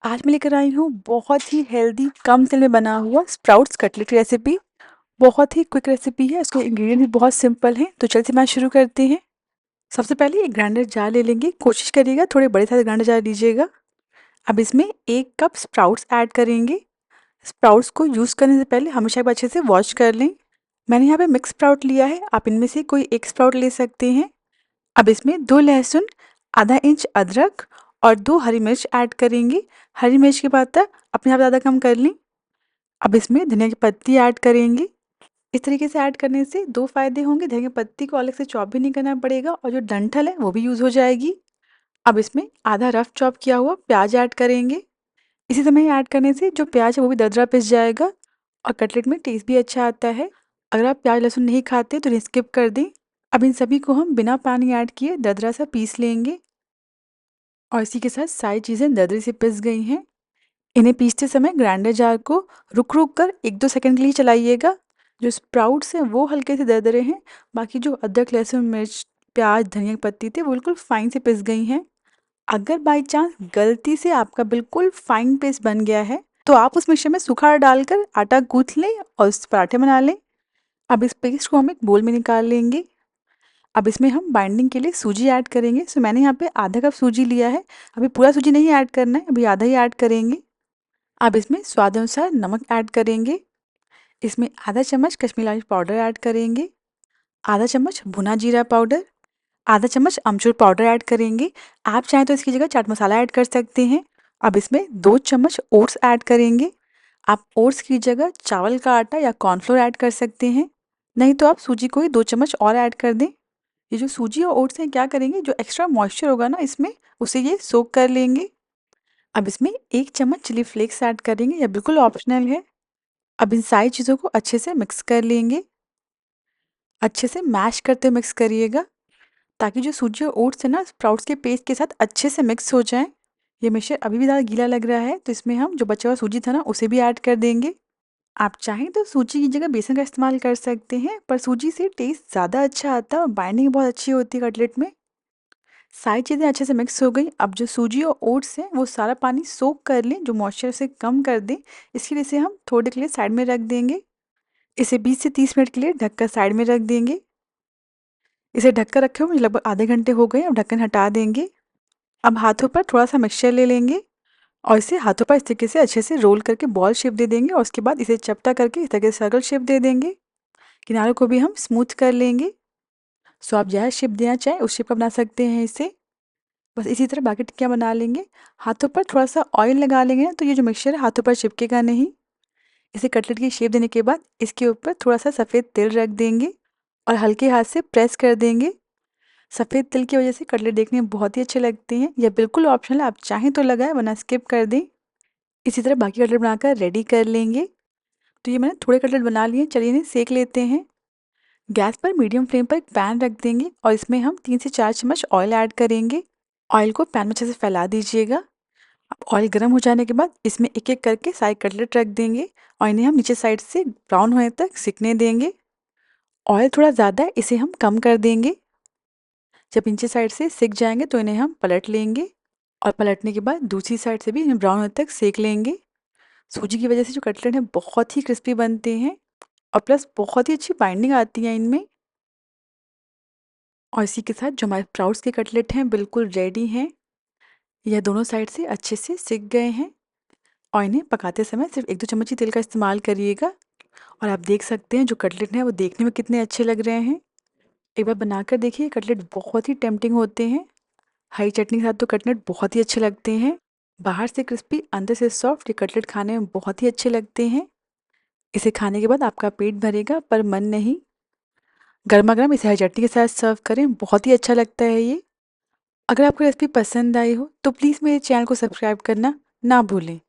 आज मैं लेकर आई हूँ बहुत ही हेल्दी कम तेल में बना हुआ स्प्राउट्स कटलेट की रेसिपी। बहुत ही क्विक रेसिपी है, इसके इंग्रेडिएंट भी बहुत सिंपल हैं। तो चलिए मैं शुरू करते हैं। सबसे पहले एक ग्राइंडर जार ले लेंगे। कोशिश करिएगा थोड़े बड़े साइज ग्राइंडर जार लीजिएगा। अब इसमें 1 कप स्प्राउट्स ऐड करेंगे। स्प्राउट्स को यूज़ करने से पहले हमेशा एक बार अच्छे से वॉश कर लें। मैंने यहाँ पे मिक्स स्प्राउट लिया है, आप इनमें से कोई एक स्प्राउट ले सकते हैं। अब इसमें 2 लहसुन, आधा इंच अदरक और 2 हरी मिर्च ऐड करेंगे। हरी मिर्च की मात्रा अपने आप ज़्यादा कम कर लें। अब इसमें धनिया की पत्ती ऐड करेंगे। इस तरीके से ऐड करने से 2 फ़ायदे होंगे, धनिया की पत्ती को अलग से चॉप भी नहीं करना पड़ेगा और जो डंठल है वो भी यूज़ हो जाएगी। अब इसमें आधा रफ चॉप किया हुआ प्याज ऐड करेंगे। इसी समय ऐड करने से जो प्याज है वो भी दरदरा पिस जाएगा और कटलेट में टेस्ट भी अच्छा आता है। अगर आप प्याज लहसुन नहीं खाते तो इन्हें स्किप कर दें। अब इन सभी को हम बिना पानी ऐड किए दरदरा सा पीस लेंगे और इसी के साथ सारी चीज़ें दरदरे से पिस गई हैं। इन्हें पीसते समय ग्राइंडर जार को रुक-रुक कर 1-2 सेकंड के लिए चलाइएगा। जो स्प्राउट्स हैं वो हल्के से दरदरे हैं, बाकी जो अदरक, लहसुन, मिर्च, प्याज, धनिया की पत्ती थे वो बिल्कुल फाइन से पिस गई हैं। अगर बाई चांस गलती से आपका बिल्कुल फाइन पेस्ट बन गया है, तो आप उस मिक्सचर में सूखा आटा डालकर आटा गूँथ लें और उससे पराठे बना लें। अब इस पेस्ट को हम एक बोल में निकाल लेंगे। अब इसमें हम बाइंडिंग के लिए सूजी ऐड करेंगे। सो मैंने यहाँ पे आधा कप सूजी लिया है। अभी पूरा सूजी नहीं ऐड करना है, अभी आधा ही ऐड करेंगे। अब इसमें स्वाद अनुसार नमक ऐड करेंगे। इसमें आधा चम्मच कश्मीरी लाल मिर्च पाउडर ऐड करेंगे, आधा चम्मच भुना जीरा पाउडर, आधा चम्मच अमचूर पाउडर ऐड करेंगे। आप चाहें तो इसकी जगह चाट मसाला ऐड कर सकते हैं। अब इसमें 2 चम्मच ओट्स ऐड करेंगे। आप ओट्स की जगह चावल का आटा या कॉर्नफ्लोर ऐड कर सकते हैं, नहीं तो आप सूजी को ही 2 चम्मच और ऐड कर दें। ये जो सूजी और ओट्स हैं क्या करेंगे, जो एक्स्ट्रा मॉइस्चर होगा ना इसमें, उसे ये सोक कर लेंगे। अब इसमें 1 चम्मच चिली फ्लेक्स ऐड करेंगे, यह बिल्कुल ऑप्शनल है। अब इन सारी चीज़ों को अच्छे से मिक्स कर लेंगे। अच्छे से मैश करते हुए मिक्स करिएगा ताकि जो सूजी और ओट्स है ना स्प्राउट्स के पेस्ट के साथ अच्छे से मिक्स हो जाएँ। ये मिक्सचर अभी भी ज़्यादा गीला लग रहा है तो इसमें हम जो बचा हुआ सूजी था ना उसे भी ऐड कर देंगे। आप चाहें तो सूजी की जगह बेसन का इस्तेमाल कर सकते हैं, पर सूजी से टेस्ट ज़्यादा अच्छा आता है और बाइंडिंग बहुत अच्छी होती है कटलेट में। सारी चीज़ें अच्छे से मिक्स हो गई। अब जो सूजी और ओट्स हैं वो सारा पानी सोक कर लें, जो मॉइस्चर से कम कर दें। इसके लिए इसे हम थोड़ी देर के लिए साइड में रख देंगे। इसे 20 से 30 मिनट के लिए ढककर साइड में रख देंगे। इसे ढककर रखे हुए लगभग आधे घंटे हो गए। अब ढक्कन हटा देंगे। अब हाथों पर थोड़ा-सा मिक्सचर ले लेंगे और इसे हाथों पर इस तरीके से अच्छे से रोल करके बॉल शेप दे देंगे और उसके बाद इसे चपटा करके इस तरीके से सर्कल शेप दे देंगे। किनारों को भी हम स्मूथ कर लेंगे। सो आप जैसा शेप देना चाहें उस शेप का बना सकते हैं इसे। बस इसी तरह बाकी टिक्कियाँ बना लेंगे। हाथों पर थोड़ा-सा ऑयल लगा लेंगे ना तो ये जो मिक्सचर है हाथों पर चिपकेगा नहीं। इसे कटलेट की शेप देने के बाद इसके ऊपर थोड़ा-सा सफ़ेद तिल रख देंगे और हल्के हाथ से प्रेस कर देंगे। सफ़ेद तिल की वजह से कटलेट देखने में बहुत ही अच्छे लगते हैं। यह बिल्कुल ऑप्शनल है, आप चाहें तो लगाएँ वरना स्किप कर दें। इसी तरह बाकी कटलेट बनाकर रेडी कर लेंगे। तो ये मैंने थोड़े कटलेट बना लिए हैं, चलिए इन्हें सेक लेते हैं। गैस पर मीडियम फ्लेम पर एक पैन रख देंगे और इसमें हम 3 से 4 चम्मच ऑयल ऐड करेंगे। ऑयल को पैन में अच्छे से फैला दीजिएगा। अब ऑयल गर्म हो जाने के बाद इसमें एक-एक करके सारे कटलेट रख देंगे और इन्हें हम नीचे साइड से ब्राउन होने तक सिकने देंगे। ऑयल थोड़ा ज़्यादा है, इसे हम कम कर देंगे। जब नीचे साइड से सिक जाएँगे तो इन्हें हम पलट लेंगे और पलटने के बाद दूसरी साइड से भी इन्हें ब्राउन होने तक सेक लेंगे। सूजी की वजह से जो कटलेट हैं बहुत ही क्रिस्पी बनते हैं और प्लस बहुत ही अच्छी बाइंडिंग आती है इनमें। और इसी के साथ जो हमारे स्प्राउट्स के कटलेट हैं बिल्कुल रेडी हैं। यह दोनों साइड से अच्छे से सिक गए हैं और इन्हें पकाते समय सिर्फ 1-2 चम्मच ही तेल का इस्तेमाल करिएगा। और आप देख सकते हैं जो कटलेट हैं वो देखने में कितने अच्छे लग रहे हैं। एक बार बनाकर देखिए, कटलेट बहुत ही टेम्प्टिंग होते हैं। हरी चटनी के साथ तो कटलेट बहुत ही अच्छे लगते हैं। बाहर से क्रिस्पी अंदर से सॉफ्ट, ये कटलेट खाने में बहुत ही अच्छे लगते हैं। इसे खाने के बाद आपका पेट भरेगा पर मन नहीं। गरमा-गरम इसे हरी चटनी के साथ सर्व करें, बहुत ही अच्छा लगता है ये। अगर आपको रेसिपी पसंद आई हो तो प्लीज़ मेरे चैनल को सब्सक्राइब करना ना भूलें।